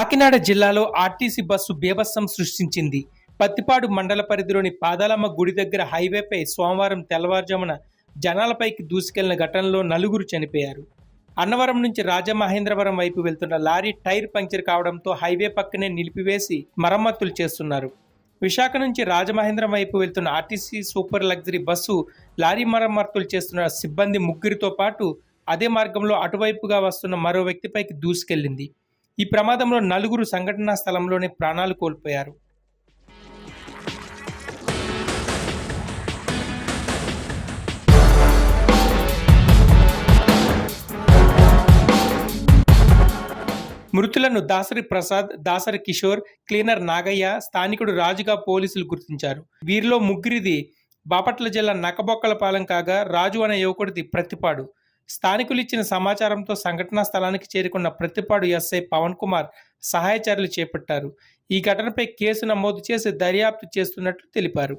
కాకినాడ జిల్లాలో RTC bus బీభత్సం సృష్టించింది. పత్తిపాడు మండల పరిధిలోని పాదాలమ్మ గుడి దగ్గర హైవేపై సోమవారం తెల్లవారుజామున జనాలపైకి దూసుకెళ్లిన ఘటనలో నలుగురు చనిపోయారు. అన్నవరం నుంచి రాజమహేంద్రవరం వైపు వెళ్తున్న లారీ టైర్ పంక్చర్ కావడంతో హైవే పక్కనే నిలిపివేసి మరమ్మతులు చేస్తున్నారు. విశాఖ నుంచి రాజమహేంద్రం వైపు వెళ్తున్న RTC super luxury bus lorry మరమ్మతులు చేస్తున్న సిబ్బంది ముగ్గురితో పాటు అదే మార్గంలో అటువైపుగా వస్తున్న మరో వ్యక్తిపైకి దూసుకెళ్లింది. ఈ ప్రమాదంలో నలుగురు సంఘటనా స్థలంలోనే ప్రాణాలు కోల్పోయారు. మృతులను దాసరి ప్రసాద్, దాసరి కిషోర్, క్లీనర్ నాగయ్య, స్థానికుడు రాజుగా పోలీసులు గుర్తించారు. వీరిలో ముగ్గురిది బాపట్ల జిల్లా నక్కబొక్కలపాలెం కాగా రాజు అనే యువకుడిది ప్రత్తిపాడు. స్థానికులు ఇచ్చిన సమాచారంతో సంఘటనా స్థలానికి చేరుకున్న ప్రత్తిపాడు ఎస్ఐ పవన్ కుమార్ సహాయ చర్యలు చేపట్టారు. ఈ ఘటనపై కేసు నమోదు చేసి దర్యాప్తు చేస్తున్నట్లు తెలిపారు.